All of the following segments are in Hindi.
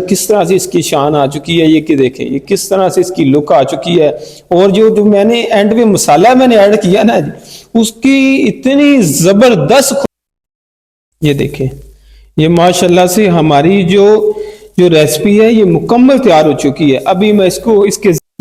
किस तरह से इसकी शान आ चुकी है, ये कि देखें ये किस तरह से इसकी लुक आ चुकी है। और जो मैंने एंड पे मसाला मैंने ऐड किया ना जी, उसकी इतनी जबरदस्त, ये देखें ये माशाल्लाह से हमारी जो रेसिपी है ये मुकम्मल तैयार हो चुकी है। अभी मैं इसको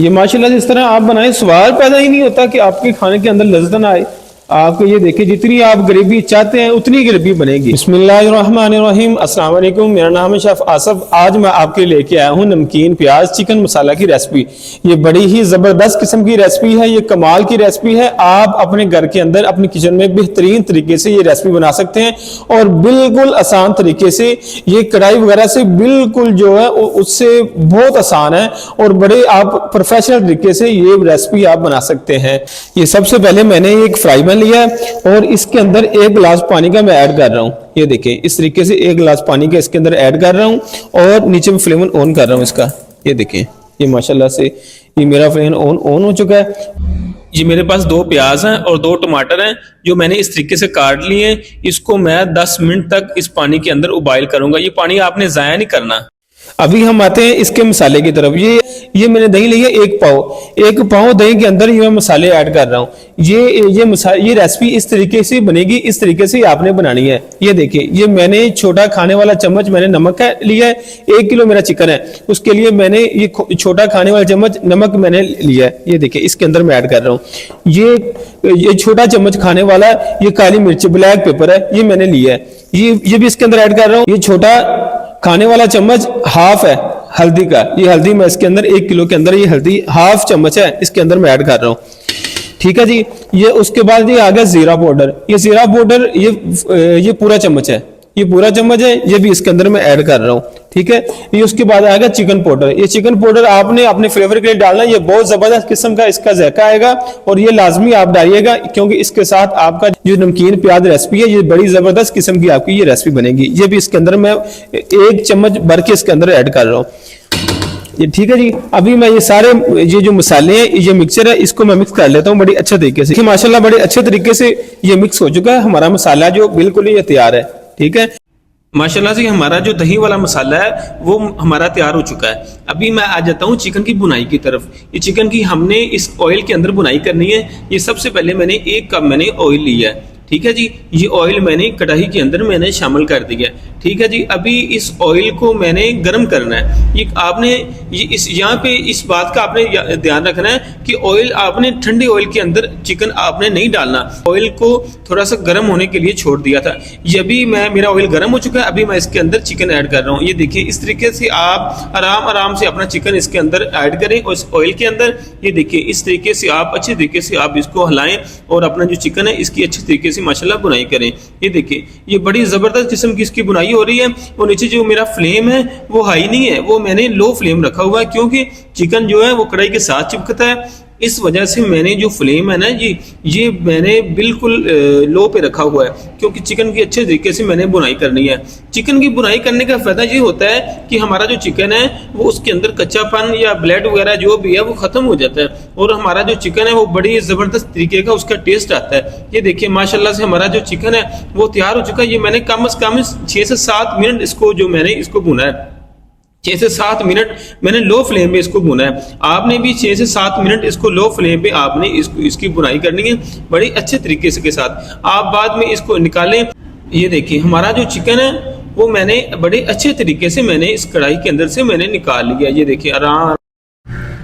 ये माशाल्लाह से इस तरह आप बनाएं, सवाल पैदा ही नहीं होता कि आपके खाने के अंदर लज्जत ना आए। आपको ये देखिए जितनी आप ग्रेवी चाहते हैं उतनी ग्रेवी बनेगी। बिस्मिल्लाहिर्रहमानिर्रहीम, अस्सलाम वालेकुम। मेरा नाम है शेफ आसफ। आज मैं आपके लेके आया हूँ नमकीन प्याज चिकन मसाला की रेसिपी। ये बड़ी ही जबरदस्त किस्म की रेसिपी है, ये कमाल की रेसिपी है। आप अपने घर के अंदर अपनी किचन में बेहतरीन तरीके से ये रेसिपी बना सकते हैं और बिल्कुल आसान तरीके से। ये कढ़ाई वगैरह से बिल्कुल जो है उससे बहुत आसान है और बड़े आप प्रोफेशनल तरीके से ये रेसिपी आप बना सकते हैं। ये सबसे पहले मैंने एक फ्राई पैन लिया है और इसके अंदर 1 गिलास पानी का मैं ऐड कर रहा हूँ। ये देखिए इस तरीके से 1 गिलास पानी का इसके अंदर ऐड कर रहा हूँ और नीचे में फ्लेम ऑन कर रहा हूँ इसका। ये देखिए ये माशाल्लाह से ये मेरा फ्लेम ऑन हो चुका है। ये मेरे पास 2 प्याज हैं और 2 टमाटर हैं जो मैंने इस तरीके से काट लिए हैं। इसको मैं 10 मिनट तक इस पानी के अंदर उबाइल करूंगा। ये पानी आपने जाया नहीं करना। अभी हम आते हैं इसके मसाले की तरफ। ये मैंने दही ली है 1 पाव दही के अंदर ये मैं मसाले ऐड कर रहा हूँ। ये रेसिपी इस तरीके से बनेगी, इस तरीके से आपने बनानी है। ये देखिए ये मैंने छोटा खाने वाला चम्मच मैंने नमक लिया है। 1 किलो मेरा चिकन है, उसके लिए मैंने ये छोटा खाने वाला चम्मच नमक मैंने लिया है। ये देखिए इसके अंदर मैं ऐड कर रहा हूँ। ये छोटा चम्मच खाने वाला ये काली मिर्च ब्लैक पेपर है, ये मैंने लिया है। ये भी इसके अंदर ऐड कर रहा हूँ। ये छोटा खाने वाला चम्मच हाफ है हल्दी का, ये हल्दी मैं इसके अंदर 1 किलो के अंदर ये हल्दी हाफ चम्मच है, इसके अंदर मैं ऐड कर रहा हूँ। ठीक है जी। ये उसके बाद ये आ गया जीरा पाउडर। ये जीरा पाउडर ये पूरा चम्मच है, ये पूरा चम्मच है, ये भी इसके अंदर मैं ऐड कर रहा हूँ। ठीक है। ये उसके बाद आएगा चिकन पाउडर। ये चिकन पाउडर आपने अपने फ्लेवर के लिए डालना है। ये बहुत जबरदस्त किस्म का इसका जायका आएगा और ये लाजमी आप डालिएगा क्योंकि इसके साथ आपका जो नमकीन प्याज रेसिपी है ये बड़ी जबरदस्त किस्म की आपकी ये रेसिपी बनेगी। ये भी इसके अंदर मैं 1 चम्मच भर के इसके अंदर ऐड कर रहा हूँ। ये ठीक है जी। अभी मैं ये सारे ये जो मसाले हैं ये मिक्सचर है, इसको मैं मिक्स कर लेता हूँ बड़ी अच्छे तरीके से। माशाल्लाह बड़े अच्छे तरीके से ये मिक्स हो चुका है। हमारा मसाला जो बिल्कुल ये तैयार है। ठीक है। माशाल्लाह से हमारा जो दही वाला मसाला है वो हमारा तैयार हो चुका है। अभी मैं आ जाता हूँ चिकन की बुनाई की तरफ। ये चिकन की हमने इस ऑयल के अंदर बुनाई करनी है। ये सबसे पहले मैंने 1 कप मैंने ऑयल लिया है। ठीक है जी। ये ऑयल मैंने कढ़ाई के अंदर मैंने शामिल कर दिया। ठीक है जी। अभी इस ऑयल को मैंने गर्म करना है। ये आपने यहाँ पे इस बात का आपने ध्यान रखना है कि ऑयल आपने ठंडे ऑयल के अंदर चिकन आपने नहीं डालना। ऑयल को थोड़ा सा गर्म होने के लिए छोड़ दिया था। ये अभी मेरा ऑयल गर्म हो चुका है। अभी मैं इसके अंदर चिकन ऐड कर रहा हूँ। ये देखिए इस तरीके से आप आराम से अपना चिकन इसके अंदर ऐड करें और इस ऑयल के अंदर ये देखिए इस तरीके से आप अच्छे तरीके से आप इसको हिलाएं और अपना जो चिकन है इसकी अच्छे तरीके से माशाल्लाह बुनाई करें। ये देखिए ये बड़ी जबरदस्त किस्म की इसकी बुनाई हो रही है और नीचे जो मेरा फ्लेम है वो हाई नहीं है, वो मैंने लो फ्लेम रखा हुआ है क्योंकि चिकन जो है वो कढ़ाई के साथ चिपकता है। इस वजह से मैंने जो फ्लेम है ना ये मैंने बिल्कुल लो पे रखा हुआ है क्योंकि चिकन की अच्छे तरीके से मैंने बुनाई करनी है। चिकन की बुनाई करने का फायदा ये होता है कि हमारा जो चिकन है वो उसके अंदर कच्चापन या ब्लड वगैरह जो भी है वो खत्म हो जाता है और हमारा जो चिकन है वो बड़ी जबरदस्त तरीके का उसका टेस्ट आता है। ये देखिए माशाल्लाह से हमारा जो चिकन है वो तैयार हो चुका है। ये मैंने कम से कम 6 से 7 मिनट इसको जो मैंने इसको भुना है। 6 से 7 मिनट मैंने लो फ्लेम पे इसको भुना है। आपने भी 6 से 7 मिनट इसको लो फ्लेम पे आपने इसकी बुनाई करनी है बड़ी अच्छे तरीके से के साथ। आप बाद में इसको निकालें। ये देखिए हमारा जो चिकन है वो मैंने बड़े अच्छे तरीके से मैंने इस कढ़ाई के अंदर से मैंने निकाल लिया। ये देखिए आराम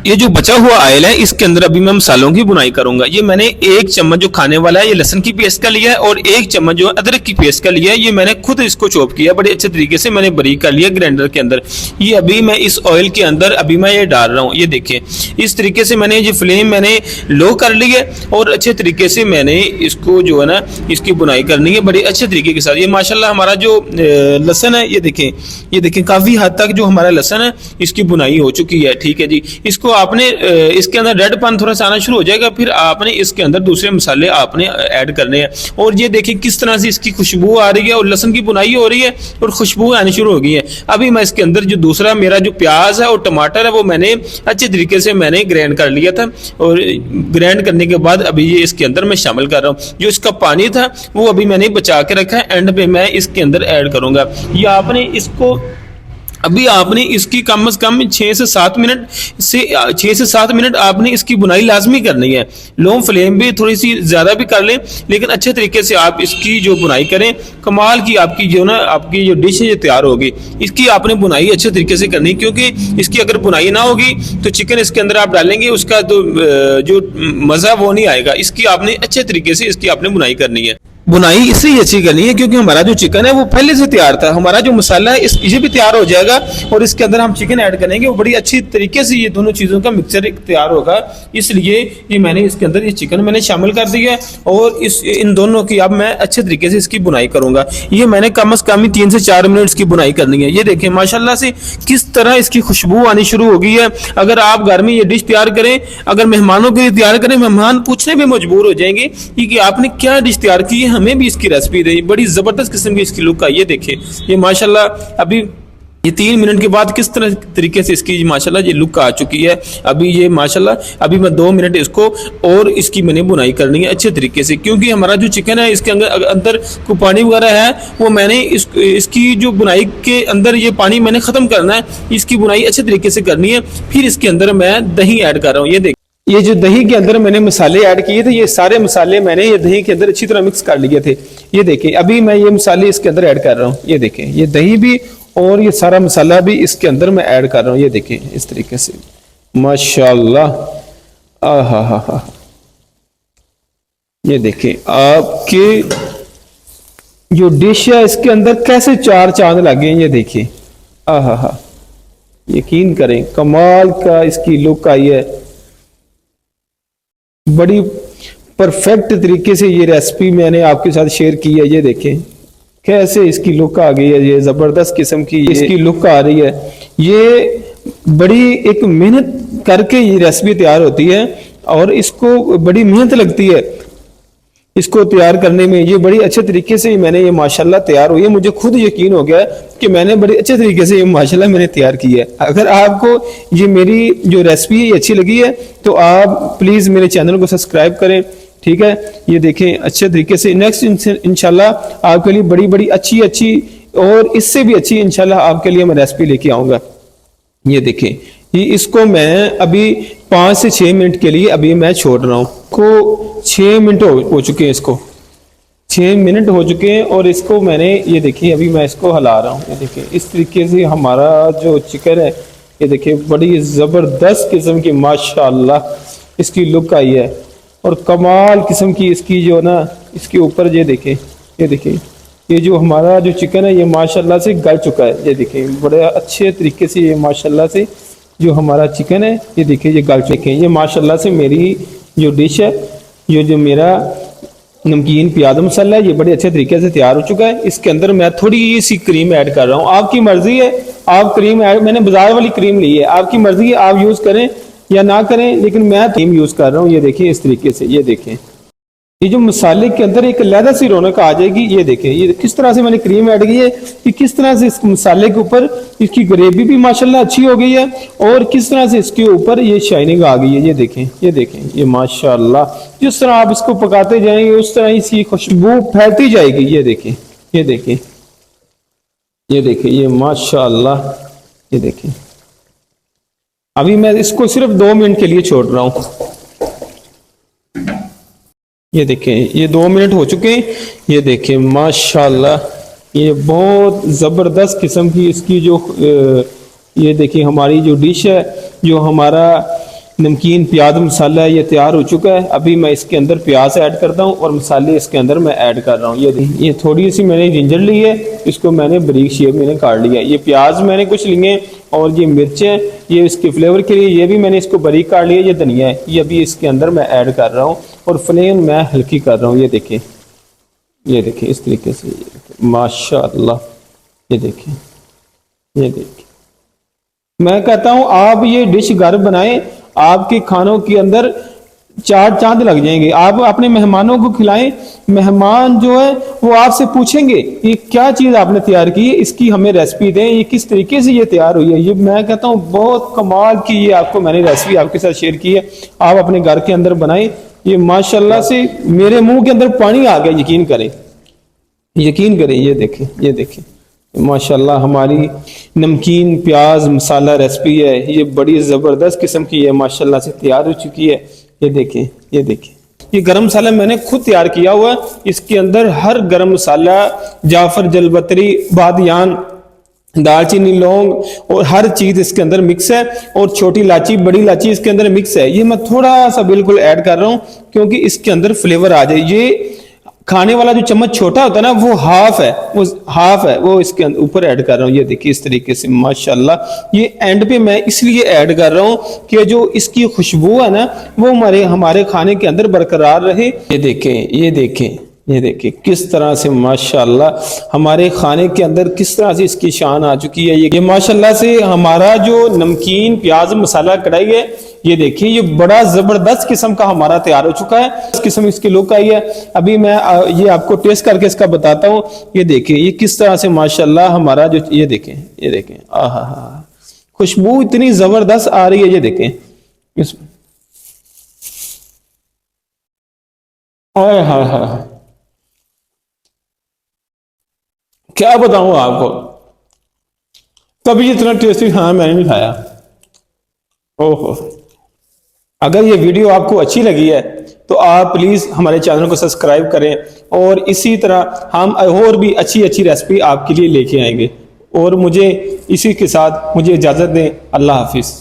ये जो बचा हुआ ऑयल है इसके अंदर अभी मैं मसालों की बुनाई करूंगा। ये मैंने 1 चम्मच जो खाने वाला है ये लहसुन की पेस्ट का लिया है और 1 चम्मच जो अदरक की पेस्ट का लिया है। ये मैंने खुद इसको चॉप किया बड़े अच्छे तरीके से मैंने बारीक कर लिया ग्राइंडर के अंदर। ये अभी मैं इस ऑयल के अंदर अभी मैं ये डाल रहा हूँ। ये देखिए इस तरीके से मैंने ये फ्लेम मैंने लो कर ली है और अच्छे तरीके से मैंने इसको जो है ना इसकी बुनाई करनी है बड़े अच्छे तरीके के साथ। ये माशाल्लाह हमारा जो लहसुन है ये देखें काफी हद तक जो हमारा लहसुन है इसकी बुनाई हो चुकी है। ठीक है जी। इसको आपने इसके अंदर रेडपन थोड़ा सा आना शुरू हो जाएगा, फिर आपने इसके अंदर दूसरे मसाले आपने ऐड करने हैं। और ये देखिए किस तरह से इसकी खुशबू आ रही है और लहसुन की बुनाई हो रही है और खुशबू आनी शुरू हो गई है। अभी मैं इसके अंदर जो दूसरा मेरा जो प्याज है और टमाटर है वो मैंने अच्छे तरीके से मैंने ग्राइंड कर लिया था और ग्राइंड करने के बाद अभी ये इसके अंदर मैं शामिल कर रहा हूँ। जो इसका पानी था वो अभी मैंने बचा के रखा है, एंड पे मैं इसके अंदर ऐड करूंगा। ये आपने इसको अभी आपने इसकी कम से कम 6 से 7 मिनट आपने इसकी बुनाई लाजमी करनी है। लो फ्लेम पे थोड़ी सी ज़्यादा भी कर लें, लेकिन अच्छे तरीके से आप इसकी जो बुनाई करें, कमाल की आपकी जो ना आपकी जो डिश है ये तैयार होगी। इसकी आपने बुनाई अच्छे तरीके से करनी, क्योंकि इसकी अगर बुनाई ना होगी तो चिकन इसके अंदर आप डालेंगे, उसका तो जो मज़ा वो नहीं आएगा। इसकी आपने अच्छे तरीके से इसकी आपने बुनाई करनी है। बुनाई इसलिए अच्छी करनी है क्योंकि हमारा जो चिकन है वो पहले से तैयार था, हमारा जो मसाला है ये भी तैयार हो जाएगा और इसके अंदर हम चिकन ऐड करेंगे, वो बड़ी अच्छी तरीके से ये दोनों चीज़ों का मिक्सचर तैयार होगा। इसलिए ये मैंने इसके अंदर ये चिकन मैंने शामिल कर दिया है और इन दोनों की अब मैं अच्छे तरीके से इसकी बुनाई करूंगा। ये मैंने कम से कम 3 से 4 मिनट इसकी बुनाई करनी है। ये देखें माशाल्लाह से किस तरह इसकी खुशबू आनी शुरू हो गई है। अगर आप घर में ये डिश तैयार करें, अगर मेहमानों के लिए तैयार करें, मेहमान पूछने में मजबूर हो जाएंगे कि आपने क्या डिश तैयार की है, हमें भी इसकी रेसिपी दे। बड़ी जबरदस्त किस्म की इसकी लुक आई, ये देखिए ये माशाल्लाह अभी ये 3 मिनट के बाद किस तरह तरीके से इसकी माशाल्लाह ये लुक आ चुकी है। अभी ये माशाल्लाह अभी मैं 2 मिनट इसको और इसकी मैंने बुनाई करनी है अच्छे तरीके से, क्योंकि हमारा जो चिकन है इसके अंदर को पानी वगैरह है, वो मैंने इसकी जो बुनाई के अंदर ये पानी मैंने ख़त्म करना है। इसकी बुनाई अच्छे तरीके से करनी है। फिर इसके अंदर मैं दही ऐड कर रहा हूँ। ये देखिए ये जो दही के अंदर मैंने मसाले ऐड किए थे, ये सारे मसाले मैंने ये दही के अंदर अच्छी तरह मिक्स कर लिए थे। ये देखिए अभी मैं ये मसाले इसके अंदर ऐड कर रहा हूँ। ये देखें ये दही भी और ये सारा मसाला भी इसके अंदर मैं ऐड कर रहा हूँ। ये देखें इस तरीके से माशाल्लाह आहा हा हा। ये देखें आपके जो डिश है इसके अंदर कैसे 4 चांद लगे हैं। ये देखिए आहा हा, यकीन करें कमाल का इसकी लुक आई है। बड़ी परफेक्ट तरीके से ये रेसिपी मैंने आपके साथ शेयर की है। ये देखें कैसे इसकी लुक आ गई है, ये जबरदस्त किस्म की इसकी लुक आ रही है। ये बड़ी एक मेहनत करके ये रेसिपी तैयार होती है और इसको बड़ी मेहनत लगती है इसको तैयार करने में। ये बड़ी अच्छे तरीके से मैंने ये माशाल्लाह तैयार हुई है। मुझे खुद यकीन हो गया कि मैंने बड़े अच्छे तरीके से ये माशाल्लाह मैंने तैयार की है। अगर आपको ये मेरी जो रेसिपी है ये अच्छी लगी है तो आप प्लीज़ मेरे चैनल को सब्सक्राइब करें, ठीक है। ये देखें अच्छे तरीके से नेक्स्ट इंशाल्लाह आपके लिए बड़ी बड़ी अच्छी और इससे भी अच्छी इंशाल्लाह आपके लिए मैं रेसिपी लेके आऊँगा। ये देखें ये इसको मैं अभी 5 से 6 मिनट के लिए अभी मैं छोड़ रहा हूँ। को 6 मिनट हो चुके हैं, इसको 6 मिनट हो चुके हैं और इसको मैंने ये देखिए अभी मैं इसको हिला रहा हूँ। ये देखिए इस तरीके से हमारा जो चिकन है ये देखिए बड़ी ज़बरदस्त किस्म की माशाल्लाह इसकी लुक आई है और कमाल किस्म की इसकी जो ना इसके ऊपर ये देखिए ये जो हमारा जो चिकन है ये माशाल्लाह से गल चुका है। ये देखिए बड़े अच्छे तरीके से ये माशाल्लाह से जो हमारा चिकन है ये देखिए ये गल चुके हैं। ये माशाल्लाह से मेरी जो डिश है ये जो मेरा नमकीन प्याज मसाला है ये बड़े अच्छे तरीके से तैयार हो चुका है। इसके अंदर मैं थोड़ी सी क्रीम ऐड कर रहा हूँ। आपकी मर्जी है, आप क्रीम ऐड, मैंने बाजार वाली क्रीम ली है, आपकी मर्जी है आप यूज़ करें या ना करें, लेकिन मैं क्रीम यूज़ कर रहा हूँ। ये देखिए इस तरीके से ये देखें ये जो मसाले के अंदर एक अलग सी रौनक आ जाएगी। ये देखिए ये किस तरह से मैंने क्रीम ऐड की है कि किस तरह से इस मसाले के ऊपर इसकी ग्रेवी भी माशाल्लाह अच्छी हो गई है और किस तरह से इसके ऊपर ये शाइनिंग आ गई है। ये देखें ये माशाल्लाह जिस तरह आप इसको पकाते जाएंगे उस तरह इसकी खुशबू फैलती जाएगी। ये देखें ये माशाल्लाह ये देखें। अभी मैं इसको सिर्फ 2 मिनट के लिए छोड़ रहा हूँ। ये देखें ये 2 मिनट हो चुके हैं। ये देखें माशाल्लाह ये बहुत ज़बरदस्त किस्म की इसकी जो ये देखिए हमारी जो डिश है जो हमारा नमकीन प्याज मसाला है ये तैयार हो चुका है। अभी मैं इसके अंदर प्याज ऐड करता हूँ और मसाले इसके अंदर मैं ऐड कर रहा हूँ। ये थोड़ी सी मैंने जिंजर ली है, इसको मैंने बारीक शेप मैंने काट लिया। ये प्याज मैंने कुछ लिए और ये मिर्चें ये इसके फ्लेवर के लिए ये भी मैंने इसको बारीक काट लिया। ये धनिया है ये अभी इसके अंदर मैं ऐड कर रहा हूँ और फ्लेम मैं हल्की कर रहा हूँ। ये देखें इस तरीके से माशाल्लाह। ये देखें मैं कहता हूँ आप ये डिश घर बनाएं, आपके खानों के अंदर 4 चांद लग जाएंगे। आप अपने मेहमानों को खिलाएं, मेहमान जो है वो आपसे पूछेंगे ये क्या चीज़ आपने तैयार की है, इसकी हमें रेसिपी दें, ये किस तरीके से ये तैयार हुई है। ये मैं कहता हूँ बहुत कमाल की ये आपको मैंने रेसिपी आपके साथ शेयर की है। आप अपने घर के अंदर बनाएं। ये माशाल्लाह से मेरे मुंह के अंदर पानी आ गया, यकीन करें। ये देखें माशाल्लाह हमारी नमकीन प्याज मसाला रेसिपी है, ये बड़ी ज़बरदस्त किस्म की है, माशाल्लाह से तैयार हो चुकी है। ये देखें, ये देखें, ये गरम मसाला मैंने खुद तैयार किया हुआ है। इसके अंदर हर गरम मसाला, जाफर, जलबतरी, बादियान, दालचीनी, लौंग और हर चीज इसके अंदर मिक्स है, और छोटी इलायची, बड़ी इलायची इसके अंदर मिक्स है। ये मैं थोड़ा सा बिल्कुल ऐड कर रहा हूं क्योंकि इसके अंदर फ्लेवर आ जाए। ये खाने वाला जो चम्मच छोटा होता है ना, वो हाफ है, वो इसके ऊपर ऐड कर रहा हूँ। ये देखिए इस तरीके से माशाल्लाह। ये एंड पे मैं इसलिए ऐड कर रहा हूँ कि जो इसकी खुशबू है ना, वो हमारे खाने के अंदर बरकरार रहे। ये देखें, ये देखें, ये देखिए किस तरह से माशाल्लाह हमारे खाने के अंदर किस तरह से इसकी शान आ चुकी है। ये माशाल्लाह से हमारा जो नमकीन प्याज मसाला कढ़ाई है, ये देखिए ये बड़ा जबरदस्त किस्म का हमारा तैयार हो चुका है। इस किस्म इसकी लुक आई है। अभी मैं ये आपको टेस्ट करके इसका बताता हूँ। ये देखिए ये किस तरह से माशाल्लाह हमारा जो, ये देखें, ये देखें, आहा, खुशबू इतनी जबरदस्त आ रही है। ये देखें इस, क्या बताऊं आपको, कभी इतना टेस्टी खाना मैंने नहीं खाया। ओहो, अगर ये वीडियो आपको अच्छी लगी है तो आप प्लीज हमारे चैनल को सब्सक्राइब करें, और इसी तरह हम और भी अच्छी अच्छी रेसिपी आपके लिए लेके आएंगे। और मुझे इसी के साथ मुझे इजाजत दें। अल्लाह हाफिज।